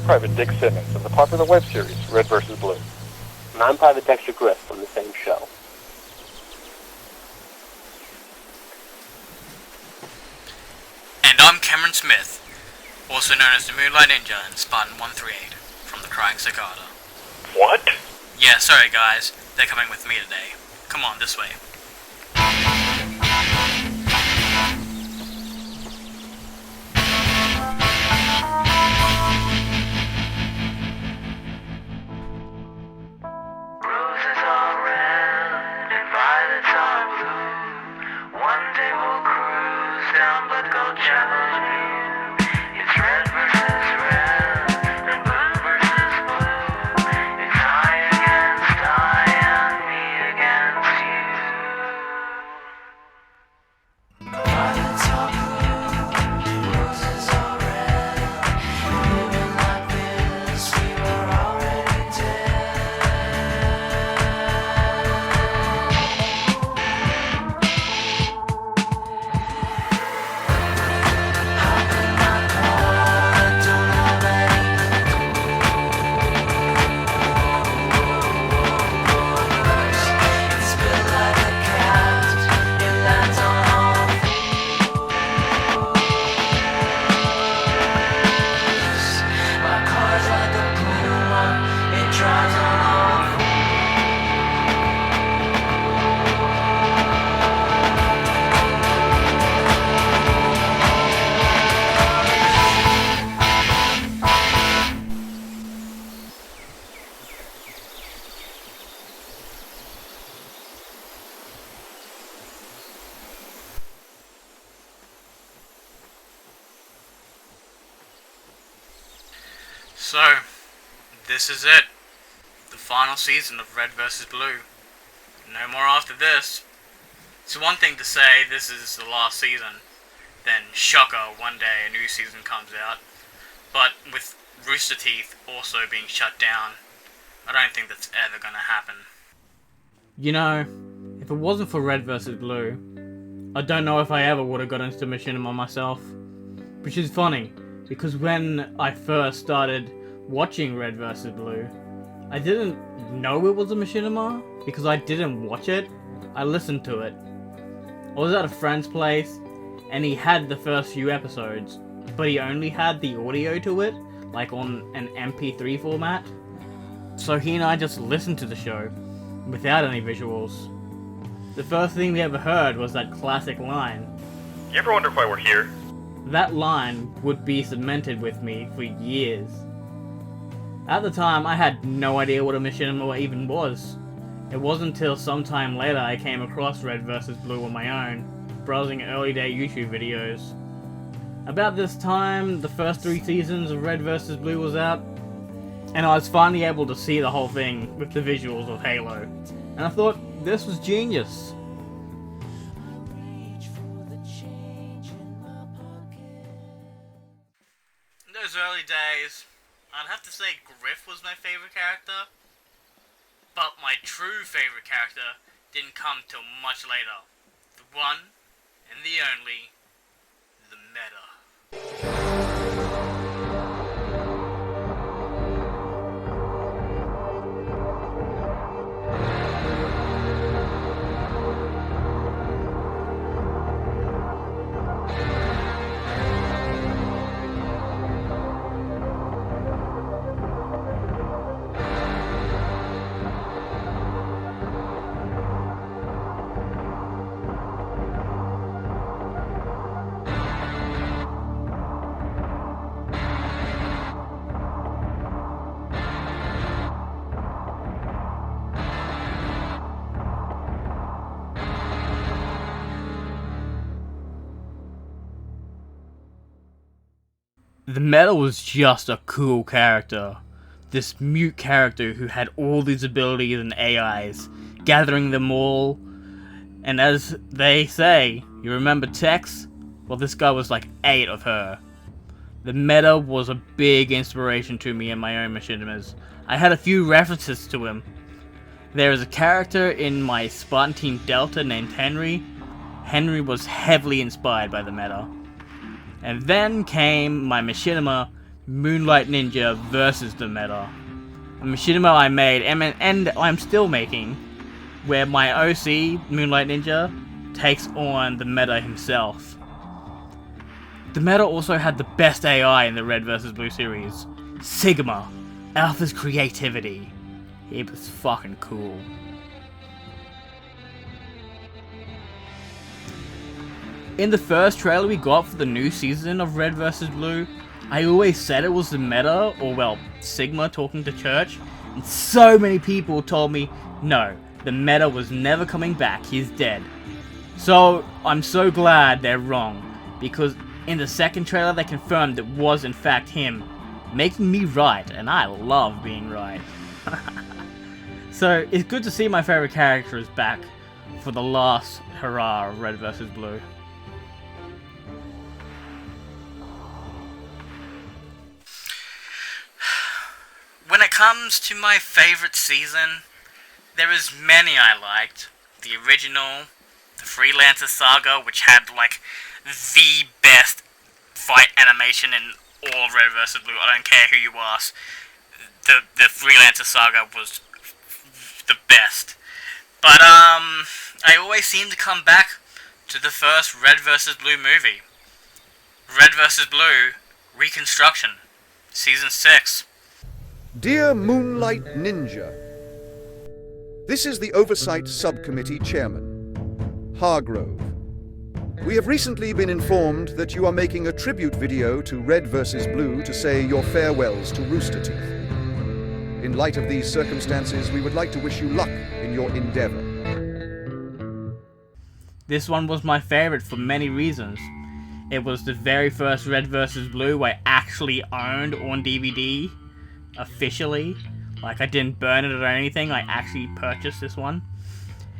Private Dick Simmons of the popular web series Red vs. Blue. And I'm Private Dexter Griff from the same show. And I'm Cameron Smith, also known as the M00NLight Ninja and Spartan 138 from the Crying Cicada. What? Yeah, sorry guys, they're coming with me today. Come on, this way. Roses are red and violets are blue. One day we'll cruise down Bloodgulch Avenue. It's red versus red and blue versus blue. It's I against I and me against you. Violets are blue, roses are red. Living like this, we were already dead. So, this is it. The final season of Red vs. Blue. No more after this. It's one thing to say this is the last season, then shocker, one day a new season comes out. But with Rooster Teeth also being shut down, I don't think that's ever gonna happen. You know, if it wasn't for Red vs. Blue, I don't know if I ever would have got into machinima myself. Which is funny, because when I first started watching Red vs. Blue, I didn't know it was a machinima, because I didn't watch it, I listened to it. I was at a friend's place, and he had the first few episodes, but he only had the audio to it, like on an MP3 format. So he and I just listened to the show, without any visuals. The first thing we ever heard was that classic line. You ever wonder why we're here? That line would be cemented with me for years. At the time, I had no idea what a machinima even was. It wasn't until sometime later I came across Red vs. Blue on my own, browsing early day YouTube videos. About this time, the first 3 seasons of Red vs. Blue was out, and I was finally able to see the whole thing with the visuals of Halo. And I thought, this was genius. In those early days, I'd have to say Griff was my favorite character, but my true favorite character didn't come till much later. The one and the only, the Meta. The Meta was just a cool character. This mute character who had all these abilities and AIs, gathering them all. And as they say, you remember Tex? Well, this guy was like 8 of her. The Meta was a big inspiration to me in my own machinimas. I had a few references to him. There is a character in my Spartan Team Delta named Henry. Henry was heavily inspired by the Meta. And then came my machinima, M00NLight Ninja versus the meta. A machinima I made and I'm still making, where my OC, M00NLight Ninja, takes on the meta himself. The meta also had the best AI in the Red vs. Blue series. Sigma. Alpha's creativity. It was fucking cool. In the first trailer we got for the new season of Red vs. Blue, I always said it was the meta, or well, Sigma talking to Church, and so many people told me, no, the meta was never coming back, he's dead. So, I'm so glad they're wrong, because in the second trailer they confirmed it was in fact him, making me right, and I love being right. So, it's good to see my favorite characters back for the last hurrah of Red vs. Blue. When it comes to my favorite season, there is many I liked. The original, the Freelancer Saga, which had like the best fight animation in all Red vs. Blue. I don't care who you ask. The Freelancer Saga was the best. But I always seem to come back to the first Red vs. Blue movie. Red vs. Blue Reconstruction, Season 6. Dear M00NLight Ninja, this is the Oversight Subcommittee Chairman, Hargrove. We have recently been informed that you are making a tribute video to Red vs. Blue to say your farewells to Rooster Teeth. In light of these circumstances, we would like to wish you luck in your endeavor. This one was my favorite for many reasons. It was the very first Red vs. Blue I actually owned on DVD. Officially. Like, I didn't burn it or anything, I actually purchased this one.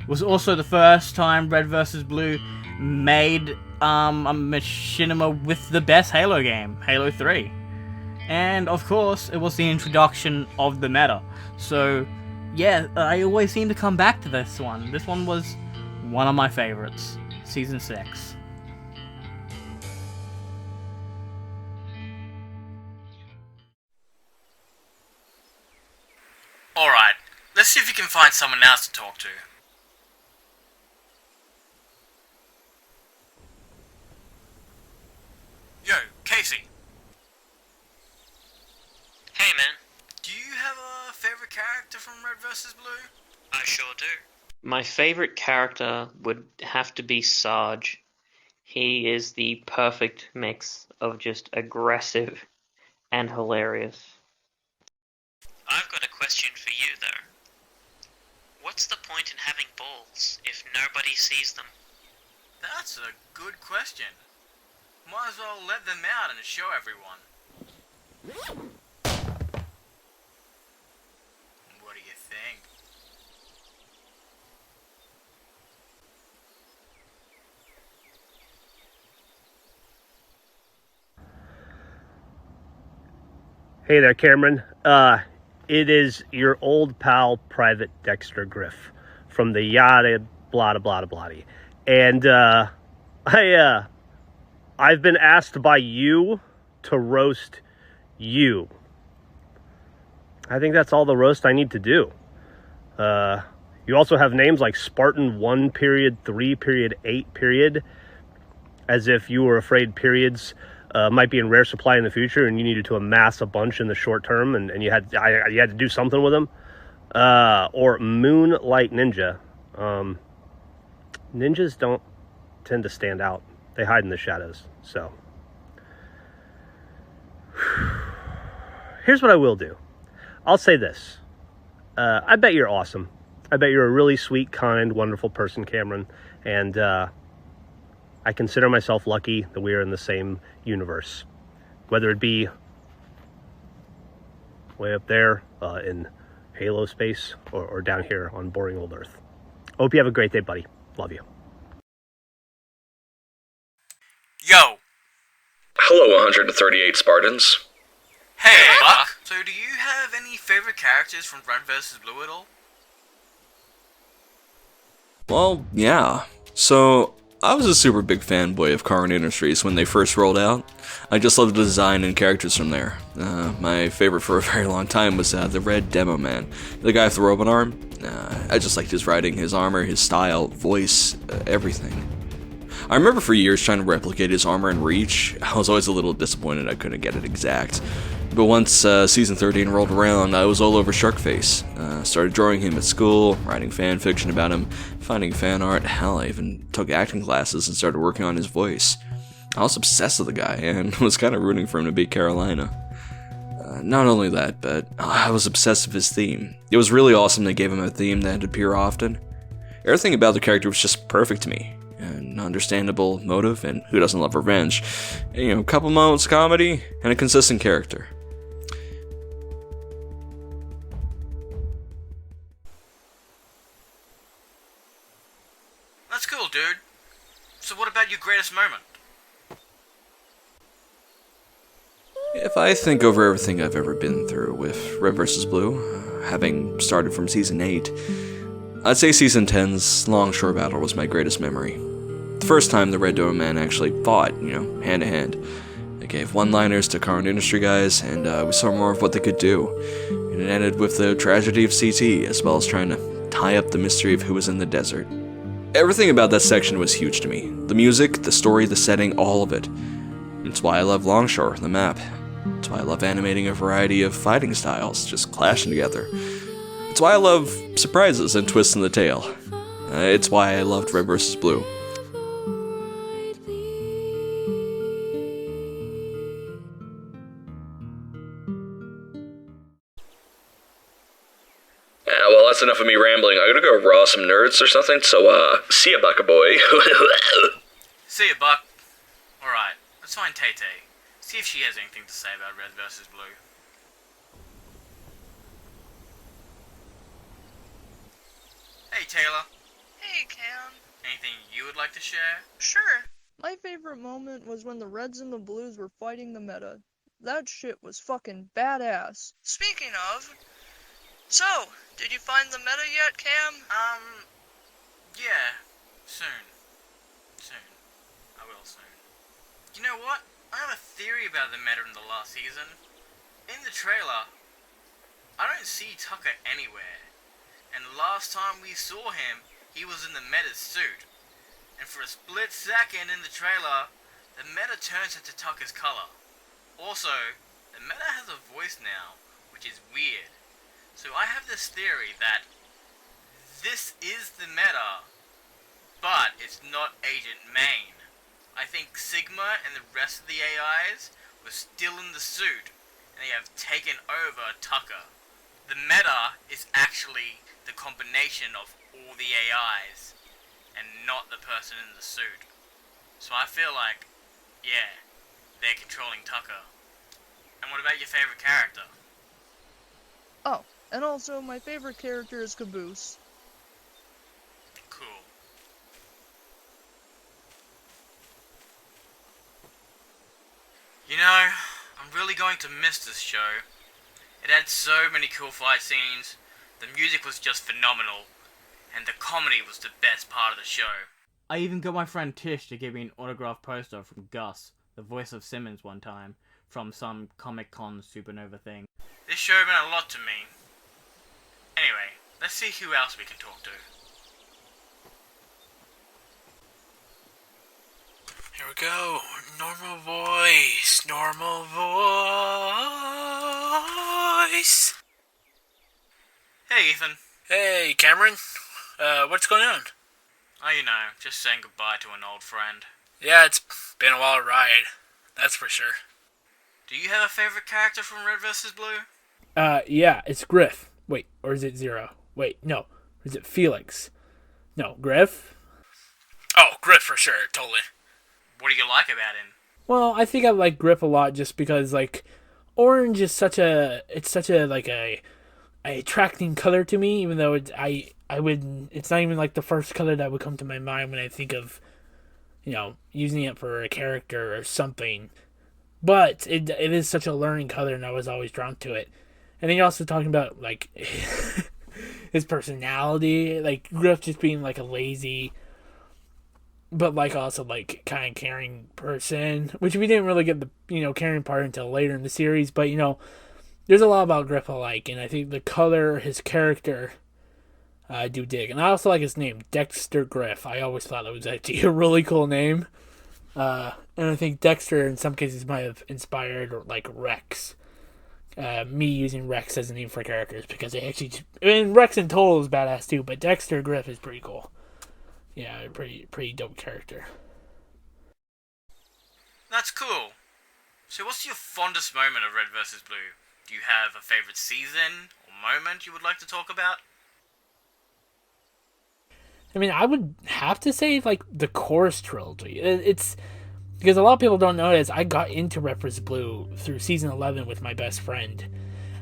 It was also the first time Red vs. Blue made a machinima with the best Halo game, Halo 3. And, of course, it was the introduction of the meta. So, yeah, I always seem to come back to this one. This one was one of my favorites. Season 6. Alright, let's see if you can find someone else to talk to. Yo, Casey. Hey man, Do you have a favorite character from Red vs. Blue? I sure do. My favorite character would have to be Sarge. He is the perfect mix of just aggressive and hilarious. I've got a question for you though. What's the point in having balls if nobody sees them? That's a good question. Might as well let them out and show everyone. What do you think? Hey there, Cameron. It is your old pal, Private Dexter Griff, from the yada blada blada blotty. And I've been asked by you to roast you. I think that's all the roast I need to do. You also have names like Spartan 1 period 3 period 8 period, as if you were afraid periods might be in rare supply in the future and you needed to amass a bunch in the short term, and you had to do something with them. Or M00NLight Ninja. Ninjas don't tend to stand out. They hide in the shadows. So here's what I will do. I'll say this. I bet you're awesome. I bet you're a really sweet, kind, wonderful person, Cameron. And I consider myself lucky that we are in the same universe. Whether it be way up there in Halo space or down here on boring old Earth. Hope you have a great day, buddy. Love you. Yo! Hello, 138 Spartans. Hey, Buck! So do you have any favorite characters from Red vs. Blue at all? Well, yeah. So, I was a super big fanboy of Karn Industries when they first rolled out. I just loved the design and characters from there. My favorite for a very long time was the Red Demo Man, the guy with the robot arm. I just liked his writing, his armor, his style, voice, everything. I remember for years trying to replicate his armor and reach. I was always a little disappointed I couldn't get it exact. But once season 13 rolled around, I was all over Sharkface. Started drawing him at school, writing fan fiction about him, finding fan art. Hell, I even took acting classes and started working on his voice. I was obsessed with the guy and was kind of rooting for him to beat Carolina. Not only that, but I was obsessed with his theme. It was really awesome they gave him a theme that would appear often. Everything about the character was just perfect to me. An understandable motive, and who doesn't love revenge? A couple moments of comedy, and a consistent character. That's cool, dude. So what about your greatest moment? If I think over everything I've ever been through with Red vs. Blue, having started from Season 8, I'd say Season 10's Longshore battle was my greatest memory. The first time the Red Dome Man actually fought, hand to hand. They gave one-liners to Karn Industry guys, and we saw more of what they could do. And it ended with the tragedy of CT, as well as trying to tie up the mystery of who was in the desert. Everything about that section was huge to me. The music, the story, the setting, all of it. It's why I love Longshore, the map. It's why I love animating a variety of fighting styles, just clashing together. It's why I love surprises and twists in the tale. It's why I loved Red vs. Blue. Well, that's enough of me rambling. I gotta go raw some nerds or something, so, see ya, Bucka-boy. See ya, Buck. Alright, let's find Tay-Tay. See if she has anything to say about Red vs. Blue. Hey, Taylor. Hey, Cam. Anything you would like to share? Sure. My favorite moment was when the Reds and the Blues were fighting the meta. That shit was fucking badass. Speaking of, so, did you find the meta yet, Cam? Yeah. Soon. I will soon. You know what? I have a theory about the meta in the last season. In the trailer, I don't see Tucker anywhere. And last time we saw him, he was in the meta's suit. And for a split second in the trailer, the meta turns into Tucker's color. Also, the meta has a voice now, which is weird. So I have this theory that this is the meta, but it's not Agent Main. I think Sigma and the rest of the AIs were still in the suit, and they have taken over Tucker. The meta is actually the combination of all the AIs, and not the person in the suit. So I feel like, yeah, they're controlling Tucker. And what about your favorite character? Oh, and also my favorite character is Caboose. Cool. You know, I'm really going to miss this show. It had so many cool fight scenes, the music was just phenomenal, and the comedy was the best part of the show. I even got my friend Tish to give me an autographed poster from Gus, the voice of Simmons one time, from some Comic-Con Supernova thing. This show meant a lot to me. Anyway, let's see who else we can talk to. Here we go. Normal voice. Hey, Ethan. Hey, Cameron. What's going on? Oh, just saying goodbye to an old friend. Yeah, it's been a wild ride. That's for sure. Do you have a favorite character from Red vs. Blue? Yeah, it's Griff. Wait, or is it Zero? Wait, no. Or is it Felix? No, Griff? Oh, Griff for sure, totally. What do you like about him? Well, I think I like Griff a lot just because, orange is such a attracting color to me, even though it's not even, the first color that would come to my mind when I think of, using it for a character or something. But it is such a alluring color, and I was always drawn to it. And then you're also talking about, his personality, Griff just being, a lazy, but like also like kind of caring person, which we didn't really get the caring part until later in the series. But there's a lot about Griff I like, and I think the color, his character, I do dig, and I also like his name, Dexter Griff. I always thought it was actually a really cool name, and I think Dexter in some cases might have inspired like Rex. Me using Rex as a name for characters because they actually, Rex in total is badass too, but Dexter Griff is pretty cool. Yeah, pretty dope character. That's cool. So what's your fondest moment of Red vs. Blue? Do you have a favorite season or moment you would like to talk about? I mean, I would have to say like the Chorus trilogy. It's because a lot of people don't know this. I got into Red vs. Blue through season 11 with my best friend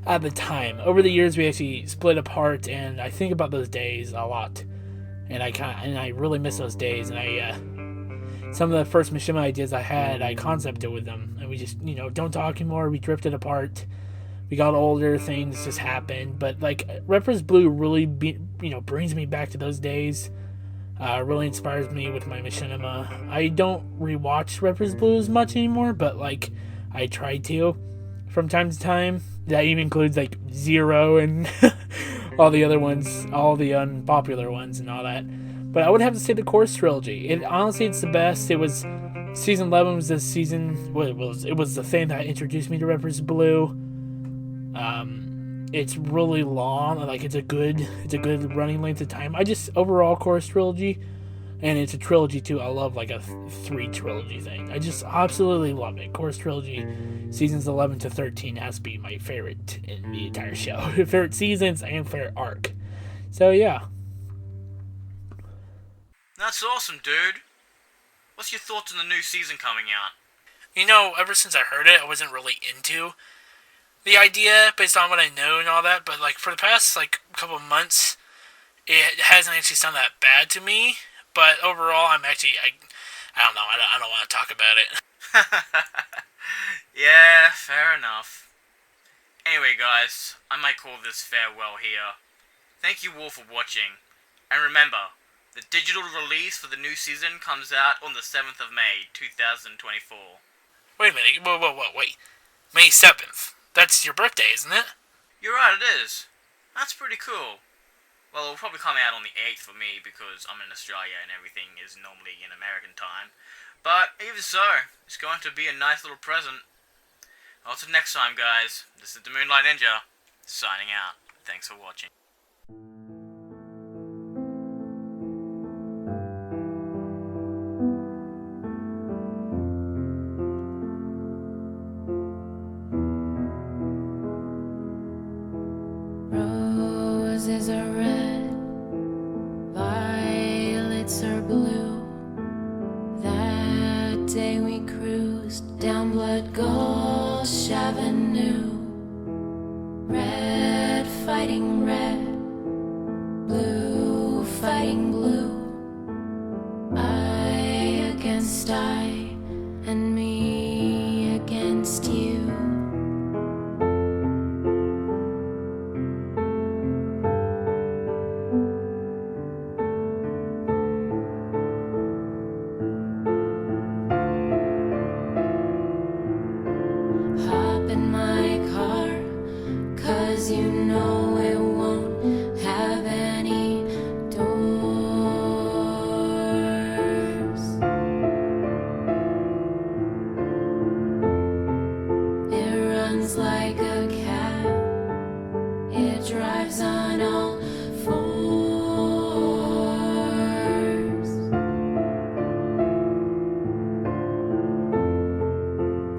at the time. Over the years, we actually split apart, and I think about those days a lot. And I really miss those days. And some of the first Mishima ideas I had, I concepted with them, and we just don't talk anymore. We drifted apart. We got older. Things just happened. But like Red vs. Blue really brings me back to those days. Really inspires me with my machinima. I don't rewatch Red vs. Blue as much anymore, but like I try to from time to time. That even includes like Zero and all the other ones, all the unpopular ones and all that. But I would have to say the Chorus trilogy. It's the best. It was season 11 was the season. Well, it was the thing that introduced me to Red vs. Blue. It's really long. Like it's a good running length of time. Overall Chorus trilogy, and it's a trilogy too. I love like a 3 trilogy thing. I just absolutely love it. Chorus trilogy, seasons 11 to 13 has to be my favorite in the entire show. Favorite seasons and favorite arc. So yeah. That's awesome, dude. What's your thoughts on the new season coming out? Ever since I heard it, I wasn't really into the idea based on what I know and all that, but like for the past like couple of months, it hasn't actually sounded that bad to me. But overall, I'm actually I don't know. I don't want to talk about it. Yeah, fair enough. Anyway, guys, I might call this farewell here. Thank you all for watching, and remember, the digital release for the new season comes out on the 7th of May, 2024. Wait a minute. Whoa, wait. May 7th. That's your birthday, isn't it? You're right, it is. That's pretty cool. Well, it'll probably come out on the 8th for me because I'm in Australia and everything is normally in American time. But even so, it's going to be a nice little present. Until next time, guys, this is the Moonlight Ninja, signing out. Thanks for watching. Roses are red, violets are blue. That day we cruised down Bloodgulch Avenue. Red fighting red, blue fighting blue. I against I, and me against you. Hop in my car, 'cause you know it won't have any doors. It runs like a cat, it drives on all fours.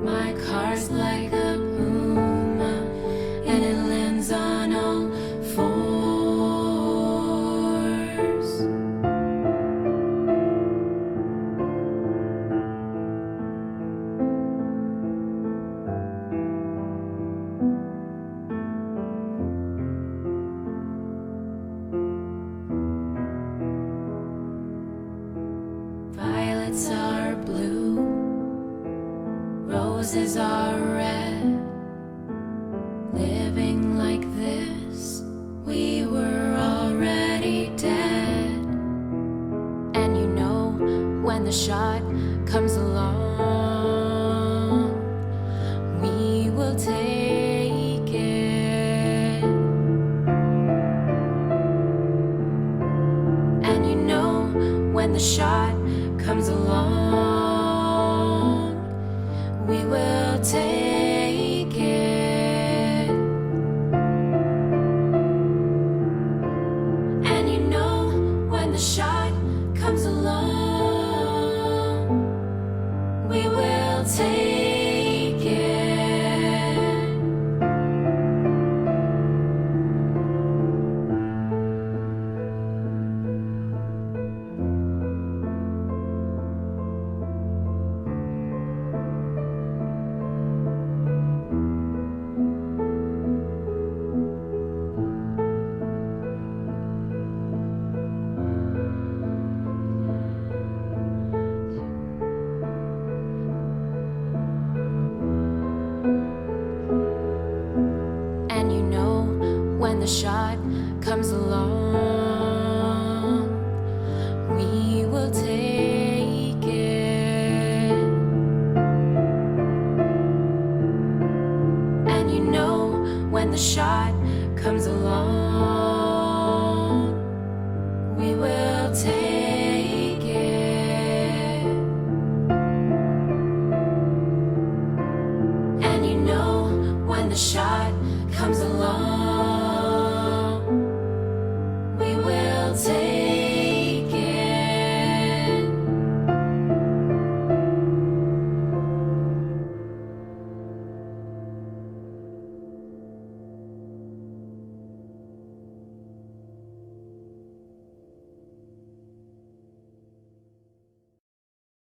My car's like a puma, and it lands on all fours. the shot comes along, we will take it. And you know, when the shot comes along, we will take it. And you know, when the shot comes along, we will take it. And you know, when the shot comes along, we